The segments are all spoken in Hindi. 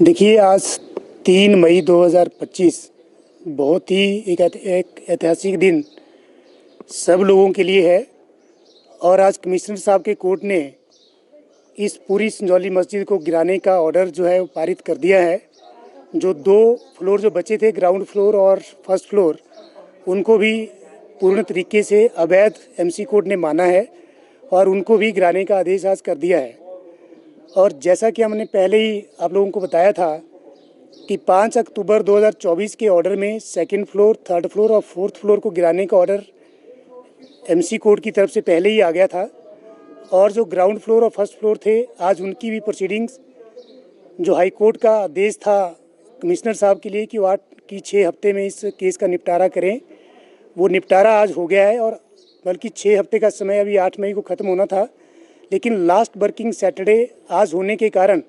देखिए, आज 3 मई 2025 बहुत ही एक ऐतिहासिक दिन सब लोगों के लिए है। और आज कमिश्नर साहब के कोर्ट ने इस पूरी संजौली मस्जिद को गिराने का ऑर्डर जो है वो पारित कर दिया है। जो 2 फ्लोर जो बचे थे, ग्राउंड फ्लोर और फर्स्ट फ्लोर, उनको भी पूर्ण तरीके से अवैध एमसी कोर्ट ने माना है और उनको भी गिराने का आदेश आज कर दिया है। और जैसा कि हमने पहले ही आप लोगों को बताया था कि 5 अक्टूबर 2024 के ऑर्डर में सेकंड फ्लोर, थर्ड फ्लोर और फोर्थ फ्लोर को गिराने का ऑर्डर एमसी कोर्ट की तरफ से पहले ही आ गया था। और जो ग्राउंड फ्लोर और फर्स्ट फ्लोर थे, आज उनकी भी प्रोसीडिंग्स, जो हाई कोर्ट का आदेश था कमिश्नर साहब के लिए कि वो 6 हफ्ते में इस केस का निपटारा करें, वो निपटारा आज हो गया है। और बल्कि 6 हफ्ते का समय अभी 8 मई को ख़त्म होना था, लेकिन लास्ट वर्किंग सैटरडे आज होने के कारण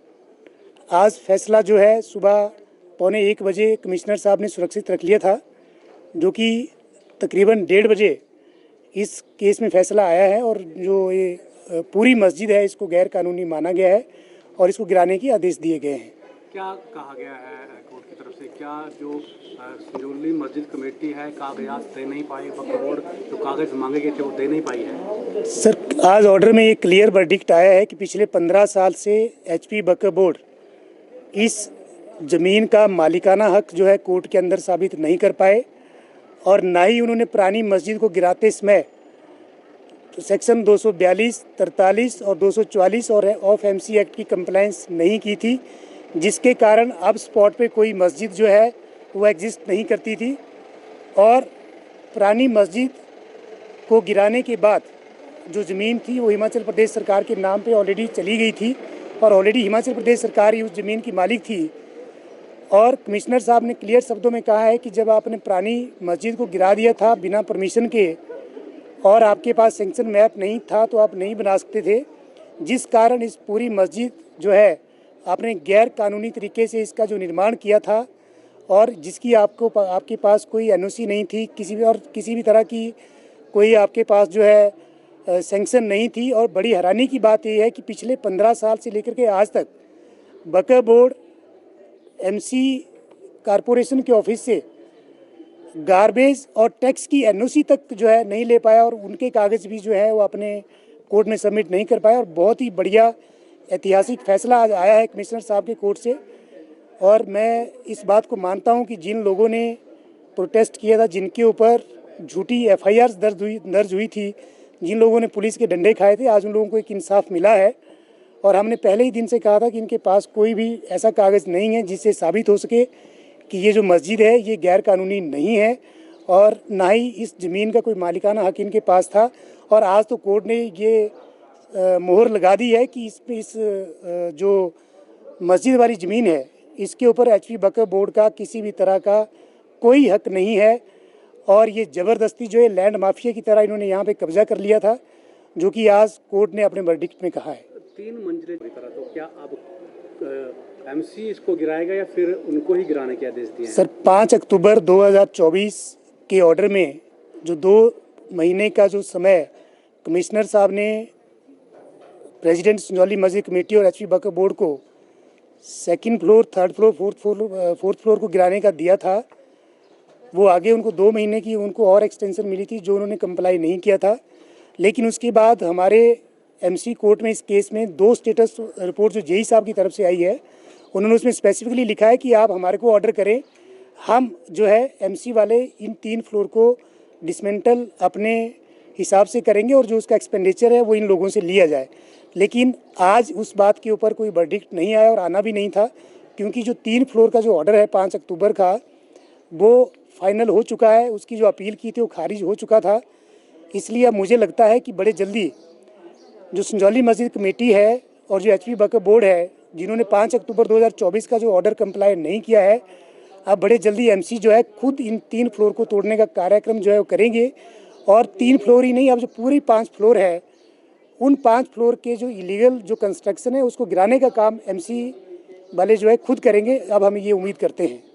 आज फैसला जो है सुबह 12:45 बजे कमिश्नर साहब ने सुरक्षित रख लिया था, जो कि तकरीबन 1:30 बजे इस केस में फ़ैसला आया है। और जो ये पूरी मस्जिद है, इसको गैर कानूनी माना गया है और इसको गिराने के आदेश दिए गए हैं। क्या कहा गया है कोर्ट की तरफ से? क्या जो संजौली मस्जिद कमेटी है कागजात दे नहीं पाई, वक्फ बोर्ड जो कागज मांगे गए थे वो दे नहीं पाई है? सर, आज ऑर्डर में एक क्लियर वर्डिक्ट आया है कि पिछले 15 साल से एचपी वक्फ बोर्ड इस ज़मीन का मालिकाना हक जो है कोर्ट के अंदर साबित नहीं कर पाए, और ना ही उन्होंने पुरानी मस्जिद को गिराते समय तो सेक्शन 242, 43 और 244 और ऑफ एमसी एक्ट की कंप्लायंस नहीं की थी, जिसके कारण अब स्पॉट पे कोई मस्जिद जो है वो एग्जिस्ट नहीं करती थी। और पुरानी मस्जिद को गिराने के बाद जो ज़मीन थी वो हिमाचल प्रदेश सरकार के नाम पे ऑलरेडी चली गई थी और ऑलरेडी हिमाचल प्रदेश सरकार ही उस ज़मीन की मालिक थी। और कमिश्नर साहब ने क्लियर शब्दों में कहा है कि जब आपने पुरानी मस्जिद को गिरा दिया था बिना परमिशन के और आपके पास सैंक्शन मैप नहीं था तो आप नहीं बना सकते थे, जिस कारण इस पूरी मस्जिद जो है आपने गैर कानूनी तरीके से इसका जो निर्माण किया था और जिसकी आपके पास कोई एनओसी नहीं थी, किसी भी तरह की कोई आपके पास जो है सैंक्शन नहीं थी। और बड़ी हैरानी की बात यह है कि पिछले 15 साल से लेकर के आज तक वक्फ बोर्ड एमसी कारपोरेशन के ऑफिस से गार्बेज और टैक्स की एनओसी तक जो है नहीं ले पाया और उनके कागज़ भी जो है वो अपने कोर्ट में सबमिट नहीं कर पाया। और बहुत ही बढ़िया ऐतिहासिक फैसला आज आया है कमिश्नर साहब के कोर्ट से। और मैं इस बात को मानता हूं कि जिन लोगों ने प्रोटेस्ट किया था, जिनके ऊपर झूठी एफआईआर दर्ज हुई थी, जिन लोगों ने पुलिस के डंडे खाए थे, आज उन लोगों को एक इंसाफ मिला है। और हमने पहले ही दिन से कहा था कि इनके पास कोई भी ऐसा कागज़ नहीं है जिससे साबित हो सके कि ये जो मस्जिद है ये गैर कानूनी नहीं है और ना ही इस ज़मीन का कोई मालिकाना हक इनके पास था। और आज तो कोर्ट ने ये मोहर लगा दी है कि इस जो मस्जिद वाली ज़मीन है इसके ऊपर एचपी वक्फ बोर्ड का किसी भी तरह का कोई हक नहीं है। और ये ज़बरदस्ती जो है लैंड माफिया की तरह इन्होंने यहाँ पे कब्जा कर लिया था, जो कि आज कोर्ट ने अपने वर्डिक्ट में कहा है। 3 मंजिलें करा, तो क्या अब एमसी इसको गिराएगा या फिर उनको ही गिराने के आदेश दिए हैं? सर, 5 अक्टूबर 2024 के ऑर्डर में जो 2 महीने का जो समय कमिश्नर साहब ने प्रेसिडेंट संजौली मस्जिद कमेटी और एचपी वक्फ बोर्ड को second floor, third floor, fourth floor को गिराने का दिया था, वो आगे उनको 2 महीने की उनको और एक्सटेंशन मिली थी जो उन्होंने कंप्लाई नहीं किया था। लेकिन उसके बाद हमारे एमसी कोर्ट में इस केस में 2 स्टेटस रिपोर्ट जो जेई साहब की तरफ से आई है, उन्होंने उसमें स्पेसिफिकली लिखा है कि आप हमारे को ऑर्डर करें, हम जो है एमसी वाले इन 3 फ्लोर को डिसमेंटल अपने हिसाब से करेंगे और जो उसका एक्सपेंडिचर है वो इन लोगों से लिया जाए। लेकिन आज उस बात के ऊपर कोई वर्डिक्ट नहीं आया और आना भी नहीं था, क्योंकि जो 3 फ्लोर का जो ऑर्डर है 5 अक्टूबर का, वो फाइनल हो चुका है। उसकी जो अपील की थी वो खारिज हो चुका था। इसलिए अब मुझे लगता है कि बड़े जल्दी जो संजौली मस्जिद कमेटी है और जो एचपी वक्फ बोर्ड है, जिन्होंने 5 अक्टूबर 2024 का जो ऑर्डर कंप्लाई नहीं किया है, अब बड़े जल्दी एमसी जो है खुद इन 3 फ्लोर को तोड़ने का कार्यक्रम जो है वो करेंगे। और 3 फ्लोर ही नहीं, अब जो पूरी 5 फ्लोर है, उन 5 फ्लोर के जो इलीगल जो कंस्ट्रक्शन है उसको गिराने का काम एमसी वाले जो है खुद करेंगे। अब हम ये उम्मीद करते हैं।